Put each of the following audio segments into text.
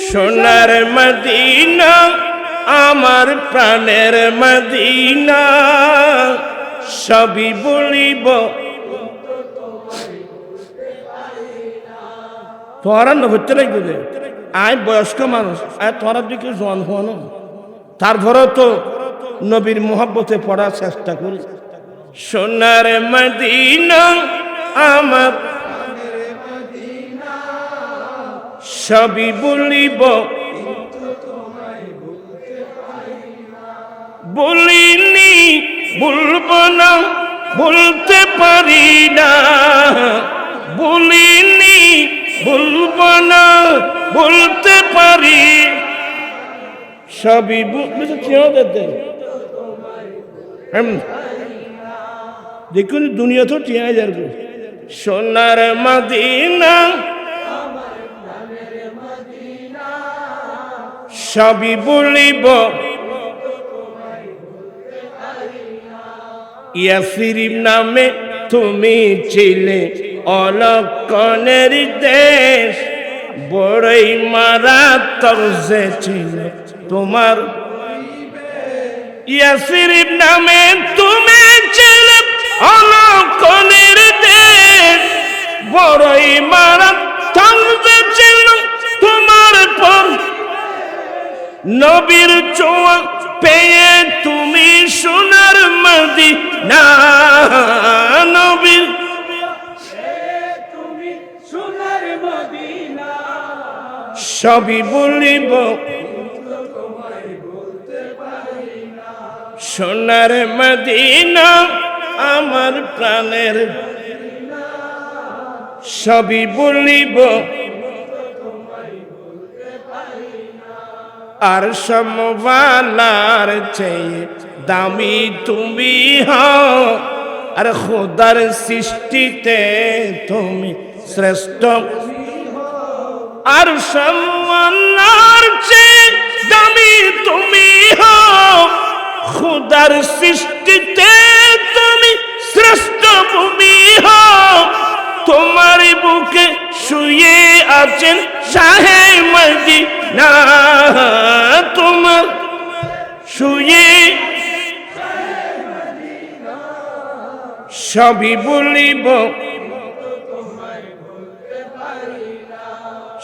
সোনার মদিনা আমার প্রাণের মদিনা, সবই বলিব তোরা হচ্ছে নাই বুঝে আয় বয়স্ক মানুষ আয় তোরা দিকে জন হওয়ানো, তারপরেও তো নবীর মোহাব্বতে পড়ার চেষ্টা করি। সোনার মদিনা আমার সবই বলিব, বলিনি বলবো না, বলতে পারি না, বলিনি বলবো না, বলতে পারি সবই দেখুন দুনিয়া তো টিয়া যাবে। সোনার মদিনা সবই বলিব, ইয়াসরিব নামে তুমি ছিলে অলক্ষণের দেশ, বড়ই মারাত্মক যে ছিল তোমার। ইয়াসরিব নামে তুমি ছিলে অলক্ষণের দেশ, বড়ই মারাত্মক যে ছিল তোমার পর। নবীর ছোঁয়া পেয়ে তুমি সোনার মদিনা, নবীর সবই বলিব, সোনার মদিনা আমার প্রাণের সবই বলিব। আর সমবালার চেয়ে দামি তুমি হও, আর খোদার সৃষ্টিতে তুমি শ্রেষ্ঠ। আর সমবালার চেয়ে দামি তুমি হও, খোদার সৃষ্টিতে তুমি শ্রেষ্ঠ ভূমি হও। তোমার বুকে শুয়ে আছেন শাহে মদিনা, তোমার শুয়ে সবই বলিব,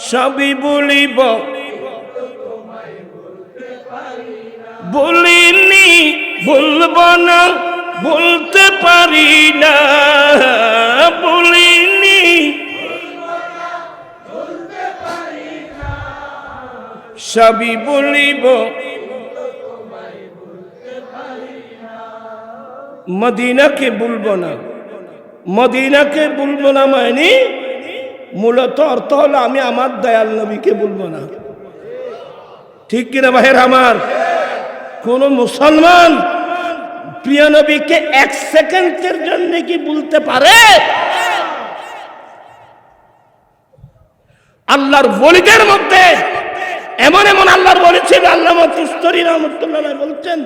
সবই বলিব, বলিনি বলবো না, বলতে পারি না, বলিনি সবই বলিব। মদিনাকে বলবো না, মদিনাকে বলবো না মানে মূলত অর্থ হলো আমি আমার দয়াল নবীকে বলবো না। ঠিক কিনা ভাইয়ের আমার? কোন মুসলমান প্রিয় নবীকে এক সেকেন্ডের জন্য কি বলতে পারে? আল্লাহর ওলিদের মধ্যে এমন এমন আল্লাহর ওলি ছিল, আল্লামা তুস্তরী রাহমাতুল্লাহ বলছেন,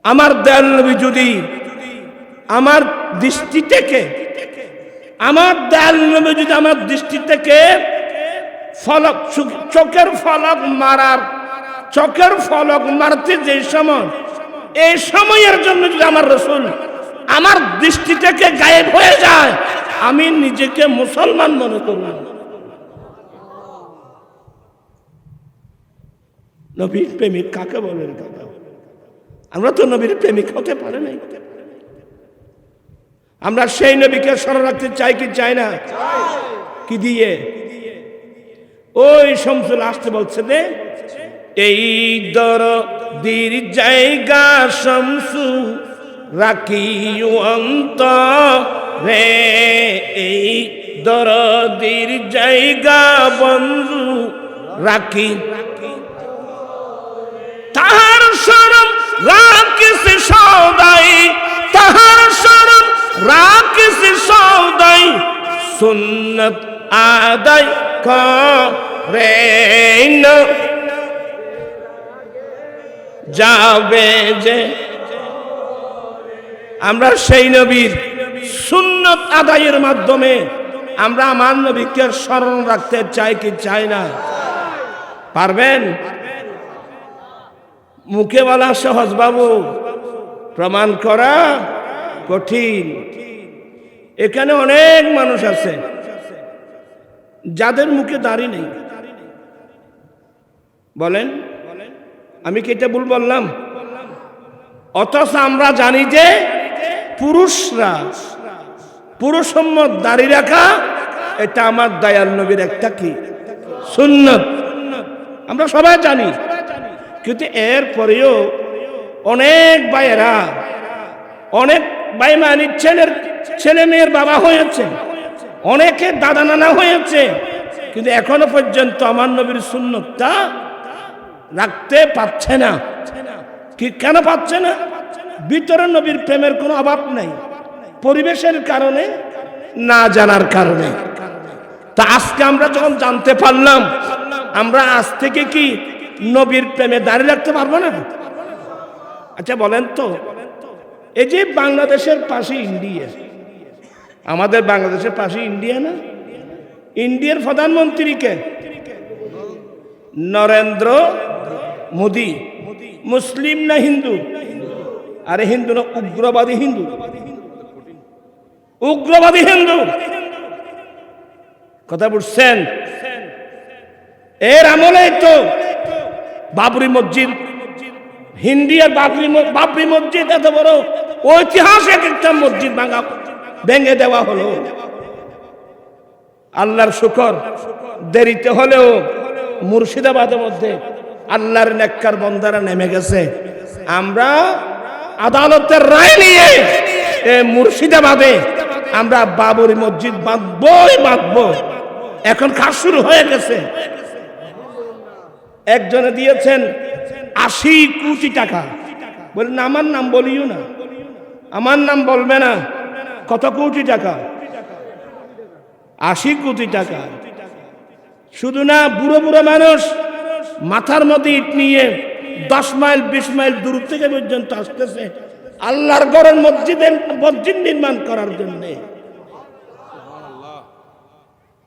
আমার দয়াল নবী যদি আমার দৃষ্টি থেকে, আমার দয়াল নবী যদি আমার দৃষ্টি থেকে ফলক, চোখের ফলক মারার, চোখের ফলক মারতে যে সময়, এই সময়ের জন্য যদি আমার রাসূল আমার দৃষ্টি থেকে গায়েব হয়ে যায়, আমি নিজেকে মুসলমান মনে করব। নবীর প্রেমিক কাকে বলেন? দাদা, আমরা তো নবীর প্রেমিক হতে পারি নাই। আমরা সেই নবীকে স্মরণ রাখতে চাই কি চাই না? কি দিয়ে? ওই শামসুল আসতে বলছে যে এই দরদির জায়গা শামসু রাখিও অন্তরে, এই দরদির জায়গা বন্ধু রাখি, তাহার শরণ রাখিস সদাই, তাহার শরণ রাখিস সদাই, সুন্নত আদায় করে না যাবে যে। আমরা সেই নবীর সুন্নত আদায়ের মাধ্যমে আমরা আমার নবীকে স্মরণ রাখতে চাই কি চাই না? পারবেন? মুখে বলা সহজ বাবু, প্রমাণ করা কঠিন। এখানে অনেক মানুষ আছে যাদের মুখে দাড়ি নেই। বলেন, আমি কি এটা ভুল বললাম? অথচ আমরা জানি যে পুরুষরা পুরুষম্মত দাড়ি রাখা এটা আমার দয়াল নবীর একটা কি সুন্নত, আমরা সবাই জানি। কিন্তু এর পরেও অনেক ভাইয়েরা, অনেক ভাই মানে ছেলে মেয়ের বাবা হয়েছে, অনেকে দাদা নানা হয়েছে, কিন্তু এখনো পর্যন্ত আমার নবীর সুন্নতটা রাখতে পারছে না। কি কেন পাচ্ছে না? ভিতরে নবীর প্রেমের কোনো অভাব নাই, পরিবেশের কারণে, না জানার কারণে। তা আজকে আমরা যখন জানতে পারলাম, আমরা আজ থেকে কি নবীর প্রেমে দাঁড়িয়ে রাখতে পারবো না? আচ্ছা বলেন তো, এই যে বাংলাদেশের পাশে ইন্ডিয়া, আমাদের বাংলাদেশের পাশে ইন্ডিয়া না? ইন্ডিয়ার প্রধানমন্ত্রীকে নরেন্দ্র মোদি। মুসলিম না হিন্দু? আরে হিন্দু না, উগ্রবাদী হিন্দু, উগ্রবাদী হিন্দু। কথা বুঝছেন? এর আমলে তো বাবরি মসজিদ, ইন্ডিয়ার বাবরি মসজিদ এত বড় ঐতিহাসিক একটা মসজিদ ভেঙে দেওয়া হলো। আল্লাহর শুকর, দেরিতে হলেও মুর্শিদাবাদের মধ্যে আল্লাহর নেককার বান্দারা নেমে গেছে। আমরা আদালতের রায় নিয়ে মুর্শিদাবাদে আমরা বাবরি মসজিদ বাঁধবো। এখন কাজ শুরু হয়ে গেছে। একজনে দিয়েছেন 80 কোটি টাকা। বলেন আমার নাম বলিও না, আমার নাম বলবে না। কত কোটি টাকা? 80 কোটি টাকা। শুধু না, বুড়ো বুড়ো মানুষ মাথার মধ্যে ইট নিয়ে 10 মাইল 20 মাইল দূর থেকে পর্যন্ত আসতেছে আল্লাহর ঘরের মসজিদ নির্মাণ করার জন্য।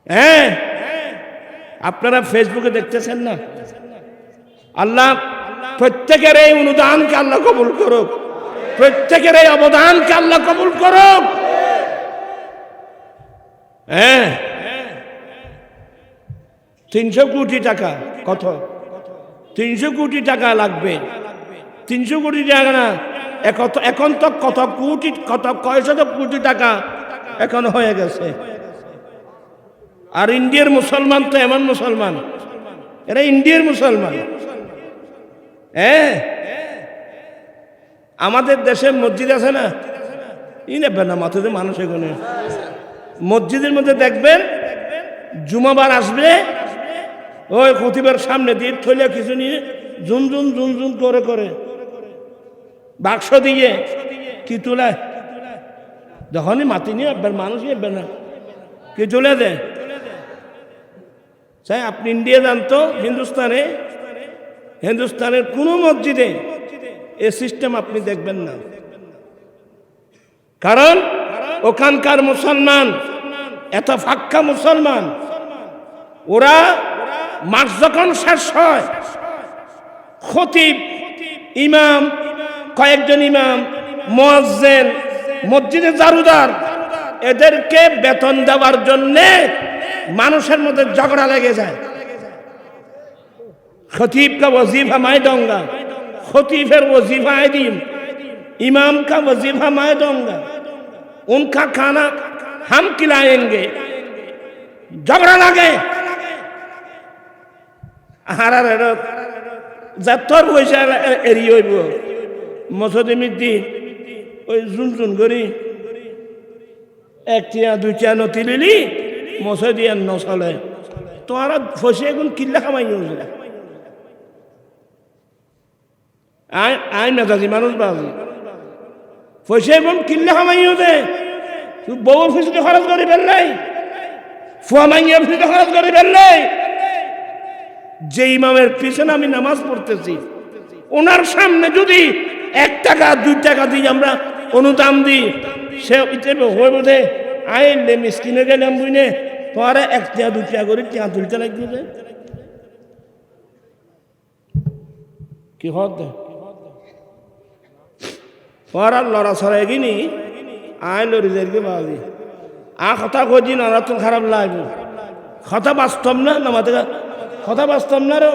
হ্যাঁ, আপনারা ফেসবুকে দেখতেছেন না? আল্লাহ প্রত্যেকের এই অনুদানকে আল্লাহ কবুল করুক, প্রত্যেকের এই অবদানকে আল্লাহ কবুল করুক। হ্যাঁ, 300 কোটি টাকা। কত? 300 কোটি টাকা লাগবে। 300 কোটি টাকা না, এখন তো কত কোটি, কয়শত কোটি টাকা এখন হয়ে গেছে। আর ইন্ডিয়ার মুসলমান তো এমন মুসলমান, এরা ইন্ডিয়ার মুসলমান। হ্যাঁ, আমাদের দেশে মসজিদ আছে না, ই নেবেন না মাথাতে মানুষ। এখানে মসজিদের মধ্যে দেখবেন জুমাবার আসবে, ওই খতিবের সামনে দিয়ে থইলে কিছু নিয়ে ঝুনঝুন করে বাক্স দিয়ে কি তুলে, যখনই মাতি নিয়ে একবার মানুষ নেবেন না, কি চলে দেয়। চাই আপনি ইন্ডিয়া যান তো, হিন্দুস্তানের কোনো মসজিদে এ সিস্টেম আপনি দেখবেন না। কারণ ওখানকার মুসলমান এত ফাক্কা মুসলমান, ওরা মাস যখন শেষ হয়, খতিব, ইমাম, কয়েকজন ইমাম, মুয়াজ্জিন, মসজিদে জারুদার, এদেরকে বেতন দেওয়ার জন্যে মানুষের মধ্যে ঝগড়া লেগে যায়। खतीब का वजीफा मैं दूंगा, खतीब फिर वजीफा है दीम, इमाम का वजीफा मैं दूंगा, उनका खाना हम खिलाएंगे। झगड़ा लगे जातर पयसा एरि हইব মসজিদে মিদ্দি ওই জুন করি 1 টিয়া 2 টিয়া নতি লিলি মসজিদে নচলে। তোরা পয়সা এখন কিল্লা কামাই হইছে। আই মেজাজি মানুষ বাজি পয়সা এবং কিল্লা কামাইও দে। তুই বউ অফিসে খরচ করি ফেললাই, ফুয়া মাইয়া অফিসে খরচ করি ফেললাই। যে ইমামের পিছনে আমি নামাজ পড়তেছি, ওনার সামনে যদি 1 টাকা 2 টাকা দিয়ে আমরা অনুদান দিই, সে হইব আইলে মিসকিনে গেলাম বুঝনে পরে এক টিয়া দু টিয়া করে টিয়া তুলতে লাগবে যে কি হতে পরে লড়া ছড়াই গিনি আই লড়ি যাইকে বাজি কথা কজি নরাতন খারাপ লাগবে কথা বাস্তব না নামাতে কথা বাস্তব না রে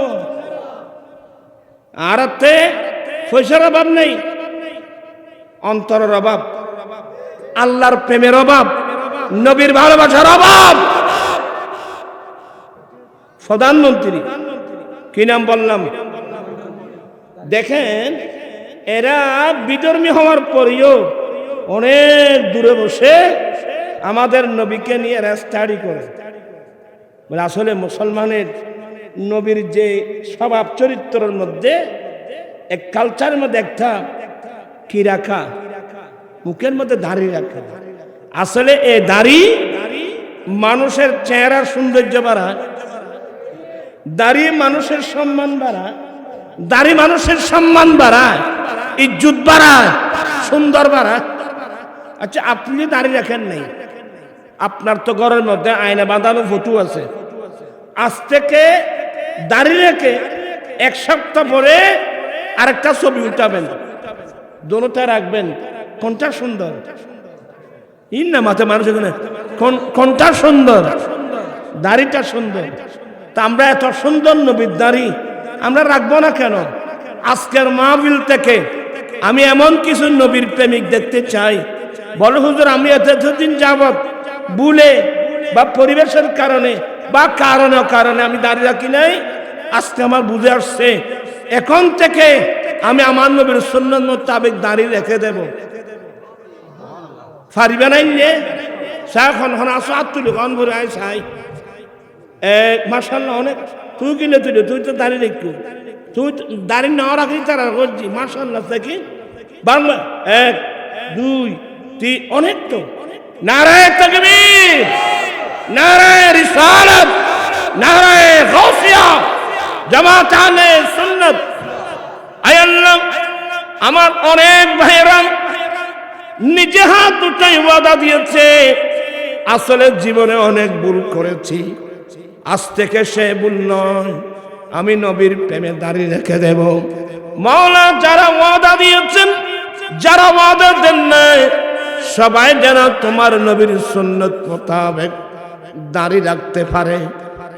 আর পয়সার অভাব নেই অন্তরের অভাব আল্লাহর প্রেমের অভাব নবীর ভালোবাসার অভাব প্রধানমন্ত্রী কি নাম বললাম দেখেন এরা বিধর্মী হওয়ার পরেও অনেক দূরে বসে আমাদের নবীকে নিয়ে স্টাডি করে বলে আসলে মুসলমানের নবীর যে স্বভাব চরিত্রের মধ্যে এক কালচারের মধ্যে একটা কি রাখা মুখের মধ্যে দাড়ি রাখা আসলে এই দাড়ি মানুষের চেহারার সৌন্দর্য বাড়ায় দাড়ি মানুষের সম্মান বাড়ায় দাড়ি মানুষের সম্মান বাড়ায় ইজ্জত বাড়ায় সুন্দর বাড়ায় আচ্ছা আপনি দাড়ি রাখেন নাই আপনার তো ঘরের মধ্যে আয়না বাঁধানো ফটো আছে আজ থেকে দাড়ি রেখে এক সপ্তাহ পরে আরেকটা ছবি উঠাবেন দোনোটা রাখবেন কোনটা সুন্দর ইন না মাথা মানুষ এখানে কোনটা সুন্দর দাড়িটা সুন্দর তা আমরা এত সুন্দর নবীর দাড়ি আমরা রাখবো না কেন আজকের মাহফিল থেকে আমি এমন কিছু নবীর প্রেমিক দেখতে চাই বলো হুজুর আমি এতদিন যাবত ভুলে বা পরিবেশের কারণে বা কারণে আমি দাঁড়িয়ে রাখি নাই আজকে আমার বুঝে আসছে এখন থেকে আমি আমার নবীর সুন্নাত মোতাবেক দাঁড়িয়ে রেখে দেব পারিবে নাই নে সাখন আসো আত্মুলি কন ভরে আয় সাই মাশাআল্লাহ অনেক তুই কিনে তুই তো দাঁড়িয়ে রেখু তুই দাঁড়িয়ে না রাখি তারা করছি মাশাআল্লাহ দেখি বাংলা 1 2 3 অনেক তো নারায়ে তাকবীর নারায়ে রিসালাত নারায়ে গাউসিয়া জামাত আহলে সুন্নাত আয় আল্লাহ আমার অনেক ভাইরা নিজে হাত উঠাই ওয়াদা দিয়েছে আসলে জীবনে অনেক ভুল করেছি আজ থেকে সে ভুল নয় আমি নবীর প্রেমে দাঁড়িয়ে রেখে দেব মাওলা যারা ওয়াদা দিয়েছেন যারা ওয়াদা দেন নাই সবাই যেন তোমার নবীর সুন্নাত মোতাবেক দাঁড়িয়ে রাখতে পারে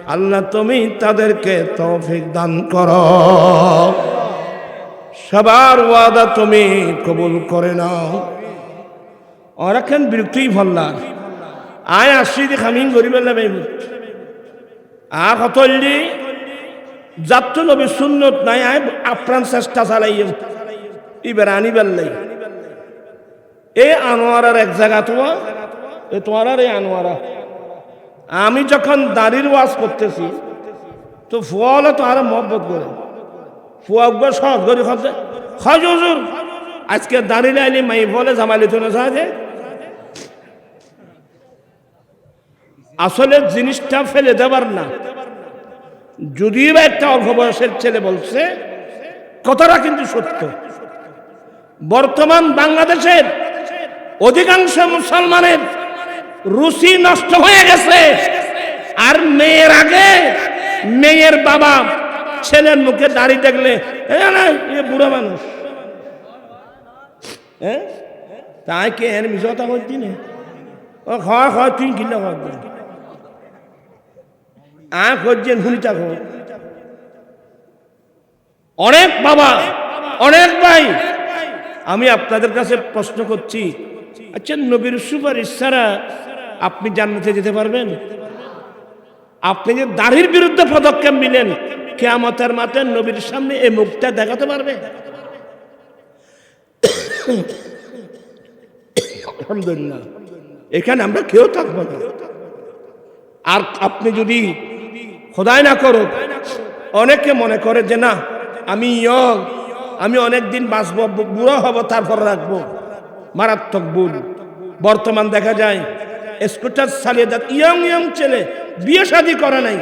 আল্লাহ তুমি তাদেরকে তৌফিক দান করো সবার ওয়াদা তুমি কবুল করে নাও আর এখন বিরক্তই ভল্লার আয় আসি দেখ আমি গরিব আর কতলি যাত্র নবী সুন্নত নাই আয় আপ্রাণ চেষ্টা চালাই এবার আনিবার লাই এই আনোয়ারার এক জায়গা তোমার এই আনোয়ারা আমি যখন দাড়ির ওয়াজ করতেছি তো ফুয়ালে তো আরো মহব্বত করে ফুয়া সহজ করে খজ হুজুর আজকে দাঁড়িয়ে আইলি মাই বলে জামাইলি তো না সাহায্যে আসলে জিনিসটা ফেলে দেবার না যদিও বা একটা অল্প বয়সের ছেলে বলছে কথাটা কিন্তু সত্য বর্তমান বাংলাদেশের অধিকাংশ মুসলমানের রুচি নষ্ট হয়ে গেছে আর মেয়ের আগে মেয়ের বাবা ছেলের মুখে দাড়ি দেখলে বুড়া মানুষ হ্যাঁ তাই কে এর মিশতা করছি না ও খাওয়া খাওয়া তুই কিনা খাওয়া করছেন শুনিটা খো অনেক বাবা অনেক ভাই আমি আপনাদের কাছে প্রশ্ন করছি আচ্ছা নবীর সুপারিশ ছাড়া আপনি জান্নাতে যেতে পারবেন আপনি যে দাড়ির বিরুদ্ধে পদক্ষেপ নিলেন কিয়ামতের মাঠে নবীর সামনে এই মুখটা দেখাতে পারবে আলহামদুলিল্লাহ এখানে আমরা কেউ থাকবো না আর আপনি যদি খোদাই না করো অনেকে মনে করে যে না আমি ইয়ং আমি অনেকদিন বাঁচবো বুড়ো হব তারপর রাখবো মারাত্মক ভুল বর্তমান দেখা যায় স্কুটার চালিয়ে যাচ্ছে ইয়ং ছেলে বিয়ে শাদী করে নাই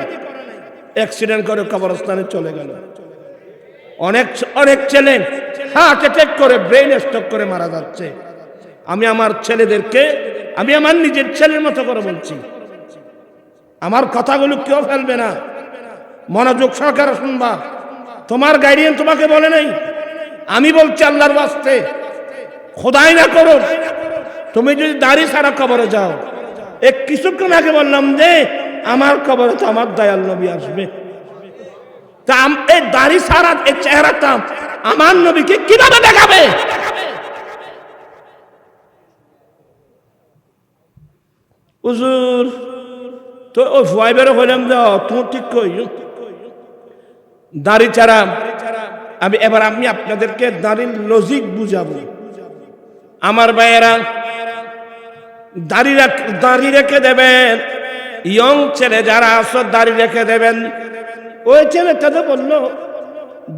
অ্যাক্সিডেন্ট করে কবরস্থানে চলে গেল অনেক ছেলে হার্ট অ্যাটাক করে ব্রেন স্ট্রোক করে মারা যাচ্ছে আমি আমার ছেলেদেরকে আমি আমার নিজের ছেলের মতো করে বলছি, আমার কথাগুলো কেউ ফেলবে না, মনোযোগ সহকারে শুনবা। তোমার গাইডিয়ান তোমাকে বলে নাই, আমি বলছি আল্লাহর ওয়াস্তে, খোদাই না করো তুমি যদি দাড়ি ছাড়া কবরে যাও। কিছুক্ষণ আগে বললাম যে আমার কবরে তো আমার দয়াল নবী আসবে, তা এই দাড়ি ছাড়া এই চেহারাটা আমার নবীকে কিভাবে দেখাবে? হুজুর তো ওই ভয় হইলাম যাও তুমি ঠিক কই দাড়ি ছাড়া। আমি আপনাদেরকে দাড়ির লজিক বুঝাবো। আমার ভাইয়েরা, দাড়ি রেখে দেবেন, ইয়ং ছেলে যারা আছো দাড়ি রেখে দেবেন। ওই ছেলেটা তো বললো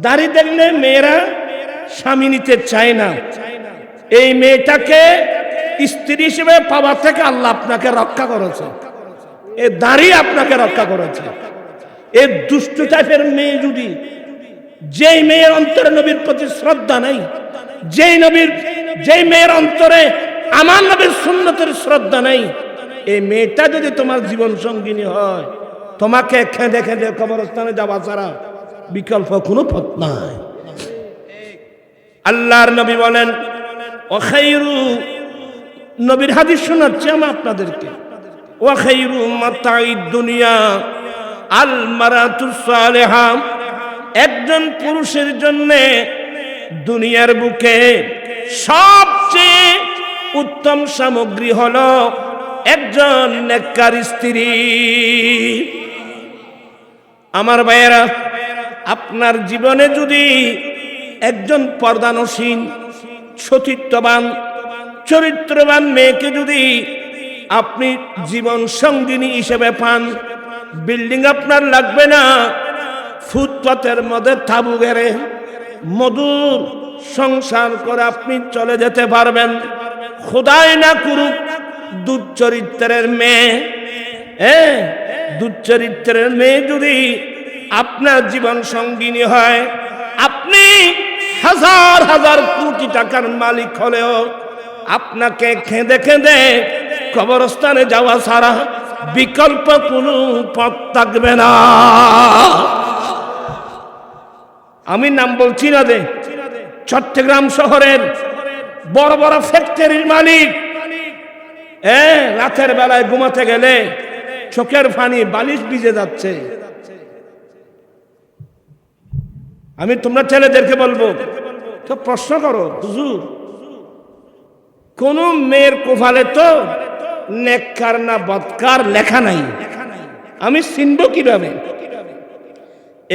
দাড়ি দেখলে মেয়েরা স্বামী নিতে চায় না, এই মেয়েটাকে স্ত্রী হিসেবে পাওয়ার থেকে আল্লাহ আপনাকে রক্ষা করেছে, এই দাড়ি আপনাকে রক্ষা করেছে। এই দুষ্ট টাইপের মেয়ে যদি, যেই মেয়ের অন্তরে নবীর প্রতি শ্রদ্ধা নাই, যেই মেয়ের অন্তরে আমার নবীর সুন্নতের শ্রদ্ধা নাই, এই মেয়েটা যদি তোমার জীবন সঙ্গিনী হয়, তোমাকে খেঁদে খেঁদে কবরস্থানে যাওয়া ছাড়া বিকল্প কোনো পথ নাই। আল্লাহর নবী বলেন ওয়া খায়রু, নবীর হাদিস শোনাচ্ছি আমি আপনাদেরকে, ওয়া খায়রু মাতাঈদ দুনিয়া আল মারাতুস সালিহা, একজন পুরুষের জন্য দুনিয়ার বুকে সবচেয়ে উত্তম সামগ্রী হলো একজন নেককার স্ত্রী। আমার ভাইয়েরা, আপনার জীবনে যদি একজন পর্দানসীন সতীত্ববান চরিত্রবান মেয়েকে যদি আপনি জীবন সঙ্গিনী হিসেবে পান, বিল্ডিং আপনার লাগবে না, ফুটপাতের মধ্যে তাঁবু গেড়ে মধুর সংসার করে আপনি চলে যেতে পারবেন। খোদাই না করুক দুশ্চরিত্রের মেয়ে, দুশ্চরিত্রের মেয়ে যদি আপনার জীবন সঙ্গিনী হয়, আপনি হাজার হাজার কোটি টাকার মালিক হলেও আপনাকে খেঁদে খেঁদে কবরস্থানে যাওয়া ছাড়া বিকল্প কোনো পথ থাকবে না। আমি নাম বলছি না যে, চট্টগ্রাম শহরের বড় বড় ফ্যাক্টরির মালিক রাতের বেলায় ঘুমাতে গেলে চোখের পানি বালিশ ভিজে যাচ্ছে। আমি তোমরা ছেলেদেরকে বলবো, তো প্রশ্ন করো, হুজুর কোন মেয়ের কোফালে তো নেককার না বদকার লেখা নাই, আমি চিনব কিভাবে?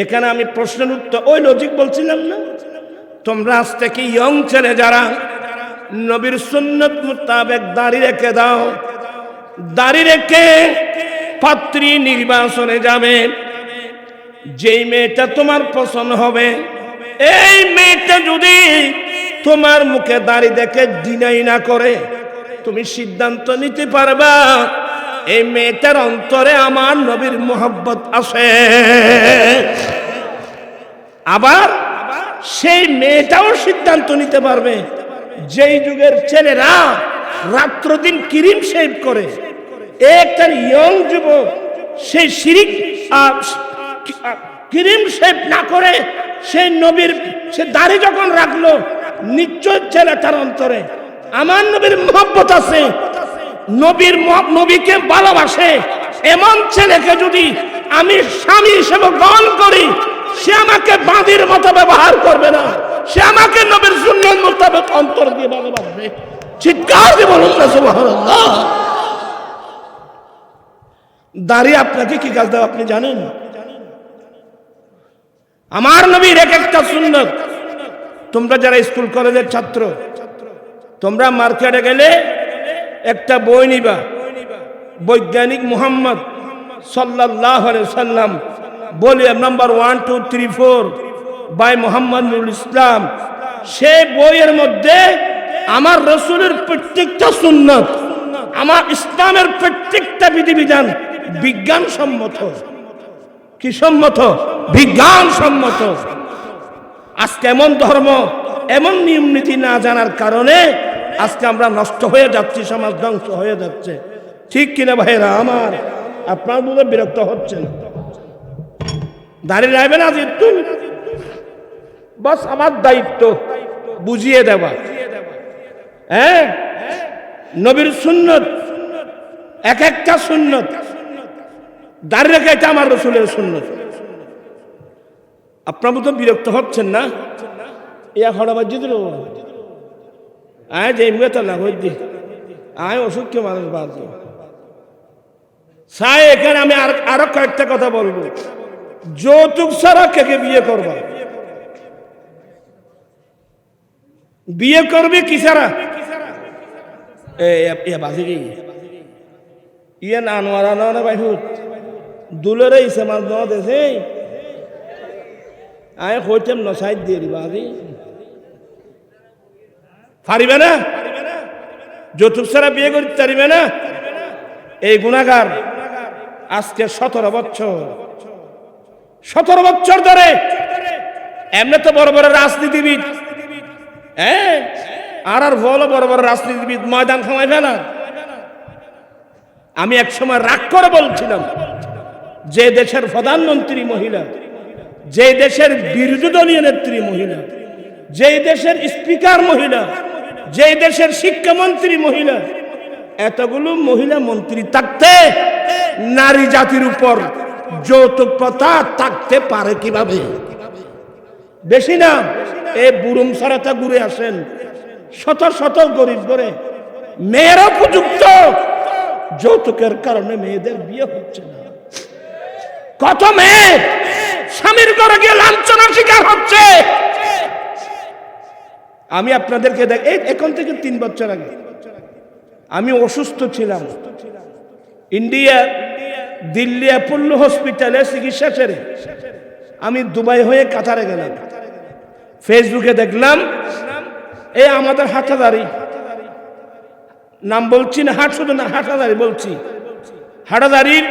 এখানে আমি প্রশ্নের উত্তর ওই লজিক বলছিলাম না, তোমরা আজ থেকে ইয়ং ছেলে যারা নবীর সুন্নত মোতাবেক দাড়ি রেখে দাও, দাড়ি রেখে পাত্রী নির্বাচনে যাবে, যেই মেয়েটা তোমার পছন্দ হবে, এই মেয়েটা যদি তোমার মুখে দাড়ি দেখে ডিনাই না করে, তুমি সিদ্ধান্ত নিতে পারবা এই মেয়েটার অন্তরে আমার নবীর মোহাব্বত আছে। আবার সেই মেয়েটাও সিদ্ধান্ত নিতে পারবে, যেই যুগের ছেলেরা রাত্র দিন ক্রিম শেভ করে, একটা ইয়ং যুবক সেই শিরিক ক্রিম শেভ না করে সেই নবীর সে দাড়ি যখন রাখলো, নিশ্চয় ছেলেটার অন্তরে আমার নবীর মোহাব্বত আছে, নবীকে ভালোবাসে। এমন ছেলেকে যদি আমি স্বামী হিসেবে গ্রহণ করি, সে আমাকে বাঁধির মতো ব্যবহার করবে না, সে আমাকে নবীর সুন্নাত মোতাবেক অন্তর দিয়ে ভালোবাসবে। চিৎকার দিয়ে বলুন না সুবহানাল্লাহ। দাড়ি আপনাকে কি কাজ দেয় আপনি জানেন? আমার নবীর এক একটা সুন্নাত। তোমরা যারা স্কুল কলেজের ছাত্র, তোমরা মার্কেটে গেলে একটা বই নিবা, বৈজ্ঞানিক মুহাম্মদ সাল্লাল্লাহু আলাইহি সাল্লাম volume number 1, 2, 3, 4 by Mohammad Nurul Islam. সেই বইয়ের মধ্যে আমার রাসূলের প্রত্যেকটা সুন্নাত, আমার ইসলামের প্রত্যেকটা বিধিবিধান বিজ্ঞানসম্মত। কি সম্মত? বিজ্ঞানসম্মত। আজকে এমন ধর্ম, এমন নিয়ম নীতি না জানার কারণে আজকে আমরা নষ্ট হয়ে যাচ্ছি, সমাজ ধ্বংস হয়ে যাচ্ছে। ঠিক কিনা ভাইরা আমার? আপনার বুঝে বিরক্ত হচ্ছেন? দাঁড়িয়ে রাখবেন আজ একটু, বাস আমার দায়িত্ব বুঝিয়ে দেওয়া। হ্যাঁ, নবীর সুন্নত এক একটা সুন্নত, দাঁড়িয়ে রেখে এটা আমার রসুলের সুন্নত। আপনার মতো বিরক্ত হচ্ছেন না? ইয়া হড়াবাজি দিল আয় যে তো না হইদি আয় অসুখ মানুষ বাদ চাই। এখানে আমি আরো কয়েকটা কথা বলবো। যৌতুক ছাড়া কে বিয়ে করবা? বিয়ে করবে কি ছাড়া? বাজে কি ইয়ে না আনোয়ারা না ভাই হুত দুলেরে ইসে মাছ দেওয়া দেশে আয় হইতেম না সাইড দিয়ে দিবা আজি পারিবে না? যৌতুক ছাড়া বিয়ে করতে পারিবে না? এই গুনাহগার আজকে 17 বছর ধরে এমনি তো বড় বড় রাজনীতিবিদ, হ্যাঁ, আর বড় বড় রাজনীতিবিদ ময়দান খামাই ফেলা। আমি এক সময় রাগ করে বলছিলাম, যে দেশের প্রধানমন্ত্রী মহিলা, যে দেশের বিরোধী দলীয় নেত্রী মহিলা, যে দেশের স্পিকার মহিলা, যে দেশের শিক্ষামন্ত্রী মহিলা, এতগুলো মহিলা মন্ত্রী থাকতে নারী জাতির উপর যৌতুক প্রথা থাকতে পারে কিভাবে? বেশি না, এই বুরুম সারাটা ঘুরে আসেন, শত শত গরিব করে মেয়েরা উপযুক্ত, যৌতুকের কারণে মেয়েদের বিয়ে হচ্ছে না। কত মেয়ে স্বামীর ঘরে গিয়ে লাঞ্ছনার শিকার হচ্ছে। আমি আপনাদেরকে এখন থেকে 3 বছর আগে আমি অসুস্থ ছিলাম, ইন্ডিয়া দিল্লি অ্যাপোলো হসপিটালে চিকিৎসা সেরে আমি দুবাই হয়ে কাতারে গেলাম। ফেসবুকে দেখলাম এই আমাদের হাটাদারি, নাম বলছি না, শুধু না হাটাদারি বলছি, হাটাদারির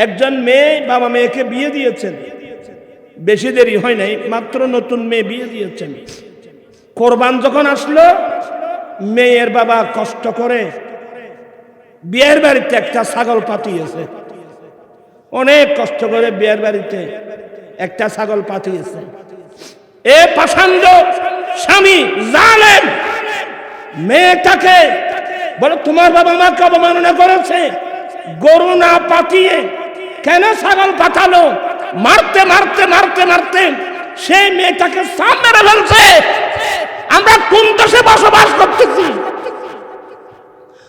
একজন মেয়ে বাবা মেয়েকে বিয়ে দিয়েছেন। বেশি দেরি হয় নাই, মাত্র নতুন মেয়ে বিয়ে দিয়েছেন। কোরবান যখন আসলো, মেয়ের বাবা কষ্ট করে বিয়ের বাড়িতে একটা ছাগল পাঠিয়েছে, অনেক কষ্ট করে বিয়ের বাড়িতে একটা ছাগল পাঠিয়েছে। এ পাষাণ্ড স্বামী জালেম মেয়েটাকে বলে, তোমার বাবা মাকে অবমাননা করেছে, গরু না পাঠিয়ে কেন ছাগল পাঠালো? মারতে মারতে মারতে মারতে সেই মেয়েটাকে সাম মেরে ফেলছে। আমরা কোন দেশে বসবাস করতেছি?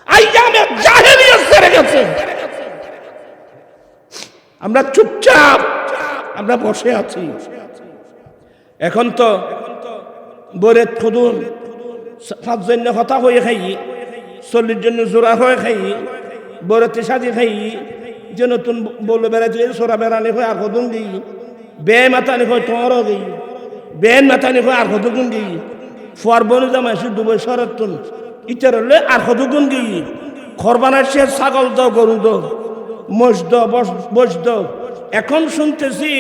আইয়ামে জাহেলিয়ত ছেড়ে গেছে। আমরা চুপচাপ আমরা বসে আছি। এখন তো বরে খুদুন 5 জন কথা হয়ে খাই, 40 জন জোড়া হয়ে খাই, বরেতে সাজি খাই, যে নতুন বলে বেড়াচ্ছে সোরা বেড়ানি হয় আর কদুন গই, বে মাতানি হয় তোমারও গই, বেন মাতানি হয় আর কদুন গই, ফুয়ার বনু জামাইছি দুবই শরতুন ইটার হলে আর কদুন গই, খরবানার সে ছাগল দাও, গরু দাও, মোষ দাও, বস দাও। এখন শুনতেছি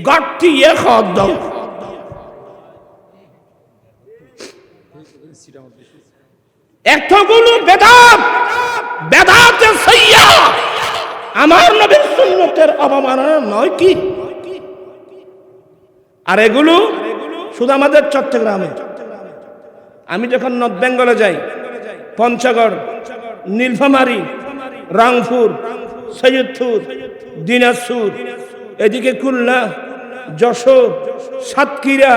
গট্টি খাওয়ার দাও। এতগুলো বেদাত, বেদাতে সাইয়্যা আমার নবীর সুন্নতের অবমাননা নয় কি? আর এগুলো শুধু আমাদের চট্টগ্রামে। আমি যখন নর্থ বেঙ্গলে যাই, পঞ্চগড়, নীলফামারী, রংপুর, সৈয়দপুর, দিনাজপুর, এদিকে খুলনা, যশোর, সাতক্ষীরা,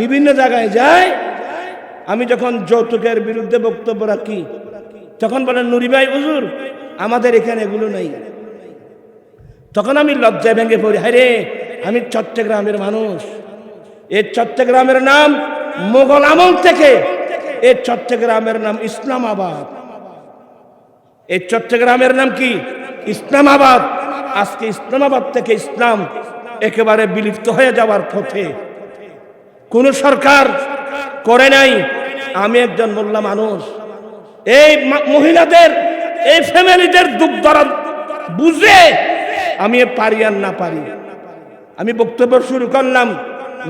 বিভিন্ন জায়গায় যাই, আমি যখন যৌতুকের বিরুদ্ধে বক্তব্য রাখি, তখন বলেন নুরি ভাই হুজুর আমাদের এখানে এগুলো নেই। তখন আমি লজ্জায় ভেঙে পড়ি, হায়রে আমি চট্টগ্রামের মানুষ। এই চট্টগ্রামের নাম মোগল আমল থেকে, এই চট্টগ্রামের নাম ইসলামাবাদ। এই চট্টগ্রামের নাম কি? ইসলামাবাদ। আজকে ইসলামাবাদ থেকে ইসলাম একেবারে বিলুপ্ত হয়ে যাওয়ার পথে। কোন সরকার করে নাই। আমি একজন মোল্লা মানুষ, এই মহিলাদের, এই ফ্যামিলিদের দুঃখ দরদ বুঝে আমি পারি আর না পারি, আমি বক্তব্য শুরু করলাম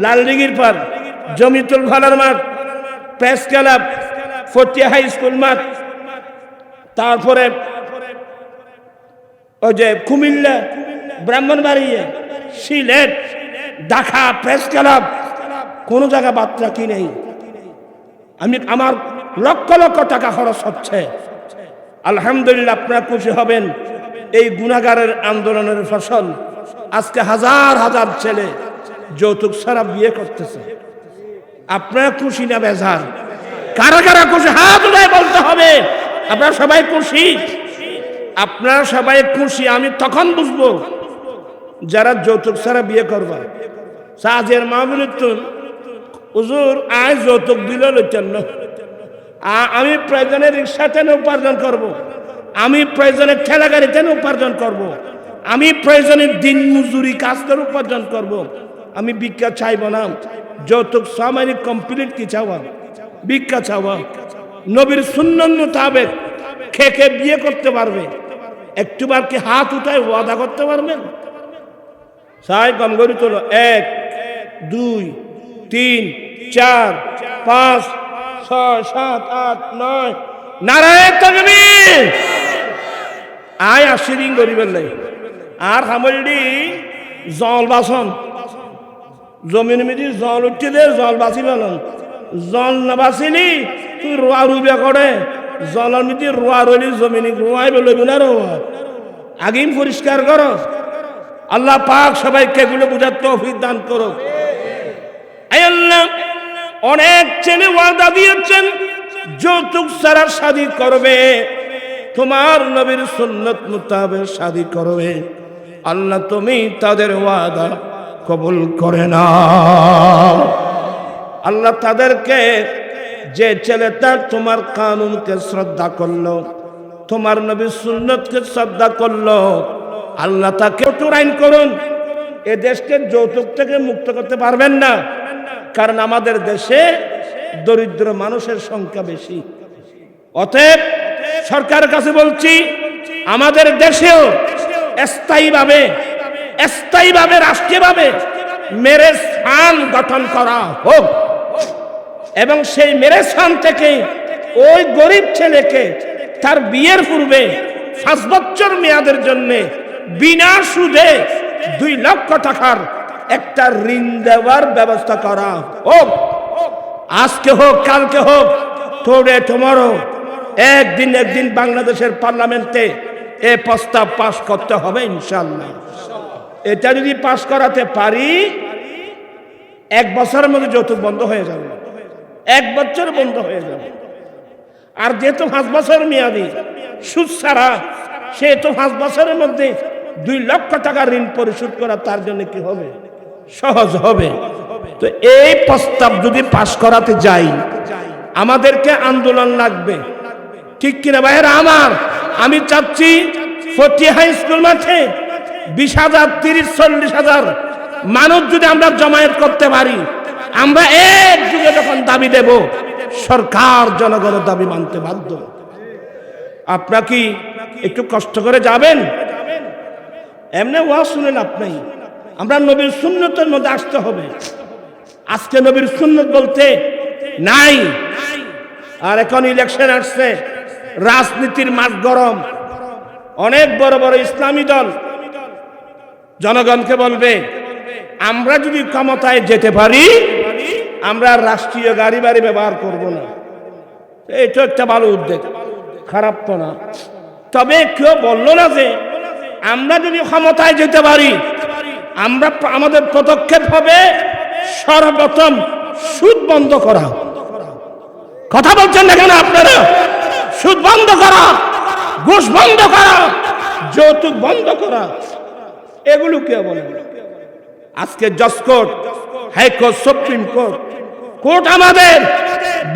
লালদিঘির পার, জমিতুল ভালার মাঠ, press club, Fatiya high school মাঠ, তারপরে ওই যে কুমিল্লা, ব্রাহ্মণবাড়িয়া, সিলেট, ঢাকা প্রেস ক্লাব, কোনো জায়গা বাদ রাখি নেই। আমার লক্ষ লক্ষ টাকা খরচ হচ্ছে। আলহামদুলিল্লাহ, আপনারা খুশি হবেন, এই গুনাহগারের আন্দোলনের ফসল আজকে হাজার হাজার ছেলে যৌতুক ছাড়া বিয়ে করতেছে। আপনারা খুশি না বেজার? কারা কারা খুশি হাত উঠায় বলতে হবে। আপনারা সবাই খুশি? আপনারা সবাই খুশি? আমি তখন বুঝবো যারা যৌতুক ছাড়া বিয়ে করবা। সাজের মাহবুবুল হুজুর আজ যৌতুক দিল লইতেন না, আমি প্রয়োজনে রিক্সা টেনে উপার্জন করব, আমি প্রয়োজনে ঠেলা গাড়ি টেনে উপার্জন করব, আমি প্রয়োজনে দিন মজুরি কাজ করে উপার্জন করব। আমি ভিক্ষা চাইব না। যৌতুক সামানি কমপ্লিট কি চাওয়া? ভিক্ষা চাওয়া। নবীর সুন্নাত মোতাবেক খেকে বিয়ে করতে পারবে? একটুবার কি হাত উঠায় ওয়াদা করতে পারবেন? সাই কম করে তোলো। 1 2 3 4 5 6 7 8 9 নারায়ে তাকবীর। আয় আশিরিং গরিবের লাই আর হামলডি জল বাসন জমিন মিদি জল উঠতে দে, জল বাঁচি পেলাম। জল না বাঁচিলি তুই রোয়া রুবিয়া করে, জলের মিদি রোয়া রইলি জমিনি রোয়াই বলবি না। রোয়া আগেই পরিষ্কার করো। আল্লাহ পাক সবাইকে এগুলো বুঝার তৌফিক দান করো। আল্লাহ অনেক ছেলে ওয়াদা দিয়েছেন যৌতুক ছাড়া শাদী করবে, তোমার নবীর সুন্নাত মোতাবেক শাদী করবে। আল্লাহ তুমি তাদের ওয়াদা কবুল করে নাও। আল্লাহ তাদেরকে, যে ছেলেটা তোমার কানুনকে শ্রদ্ধা করলো, তোমার নবীর সুন্নাতকে শ্রদ্ধা করলো, আল্লাহ তাকে কঠোর আইন করুন। এ দেশকে যৌতুক থেকে মুক্ত করতে পারবেন না, কারণ আমাদের দেশে দরিদ্র মানুষের সংখ্যা বেশি। অতএব সরকারের কাছে বলছি, আমাদের দেশেও স্থায়ীভাবে রাষ্ট্রীয়ভাবে মেরেজ ফান্ড গঠন করা হোক, এবং সেই মেরেজ ফান্ড থেকে ওই গরিব ছেলেকে তার বিয়ের পূর্বে 5 বছর মেয়াদের জন্য বিনা সুদে 2 লক্ষ টাকার একটা ঋণ দেওয়ার ব্যবস্থা করা হোক। আজকে হোক, কালকে হোক, টুডে টুমরো, একদিন বাংলাদেশের পার্লামেন্টে এই প্রস্তাব পাস করতে হবে ইনশাআল্লাহ। এটা যদি পাস করাতে পারি, 1 বছরের মধ্যে যৌতুক বন্ধ হয়ে যাবে। 1 বছর বন্ধ হয়ে যাবে। আর যেহেতু 5 বছর মেয়াদি সুদ ছাড়া, সে তো 5 বছরের মধ্যে 2 লক্ষ টাকা ঋণ পরিশোধ করা তার জন্য কি হবে? সহজ হবে। তো এই প্রস্তাব যদি পাস করাতে যাই, আমাদেরকে আন্দোলন লাগবে, ঠিক কিনা ভাইয়েরা আমার? আমি চাচ্ছি ফটিয়া হাই স্কুল মাঠে 20,000 30-40,000 মানুষ যদি আমরা জমায়েত করতে পারি, আমরা এক যুগে যখন দাবি দেব, সরকার জনগণের দাবি মানতে বাধ্য। আপনারা কি একটু কষ্ট করে যাবেন? এমনি ওয়াজ শুনেন আপনি। আমরা নবীর সুন্নতের মধ্যে আসতে হবে। আজকে নবীর সুন্নত বলতে নাই। আর এখন ইলেকশন আসছে, রাজনীতির মাঠ গরম। অনেক বড় বড় ইসলামী দল জনগণকে বলবে, আমরা যদি ক্ষমতায় যেতে পারি, আমরা রাষ্ট্রীয় গাড়ি বাড়ি ব্যবহার করব না। এটা একটা ভালো উদ্যোগ, খারাপ তো না। তবে কেউ বললো না যে আমরা যদি ক্ষমতায় যেতে পারি, আমরা আমাদের পদক্ষেপ হবে সর্বপ্রথম সুদ বন্ধ করা। কথা বলছেন না কেন আপনারা? সুদ বন্ধ করা, ঘুষ বন্ধ করা, যৌতুক বন্ধ করা, এগুলো কে বলে? আজকে জজ court, high court, supreme court, court আমাদের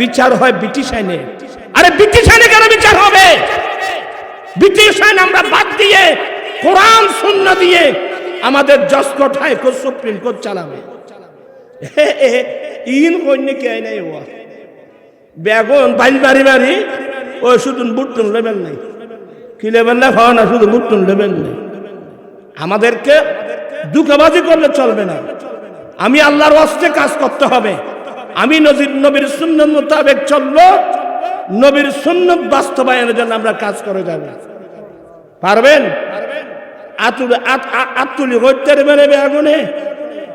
বিচার হয় ব্রিটিশ আইনে। আরে ব্রিটিশ আইনে কেন বিচার হবে? ব্রিটিশ আইন আমরা বাদ দিয়ে কোরআন সুন্নাহ দিয়ে আমাদের জজ কোর্ট, হাইকোর্ট, সুপ্রিম কোর্ট চালাবে। ইন কইনে কে নাই ওয়া বেগুন বাইল বাড়ি বাড়ি ওই শুধু বুটুন লেবেল নাই, কি লেবেল না খাওয়া না, শুধু বুটুন লেবেল নেই। আমাদেরকে দুঃখবাজি করলে চলবে না। আমি আল্লাহর ওয়াস্তে কাজ করতে হবে। আমি নবীর সুন্নাত মোতাবেক চলবো, নবীর সুন্নাত বাস্তবায়নের জন্য আমরা কাজ করে যাব। পারবেন? আতুলি করতে পারবে আগুনে।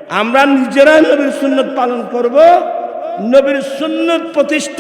আমরা নিজেরা নবীর সুন্নাত পালন করব, নবীর সুন্নাত প্রতিষ্ঠা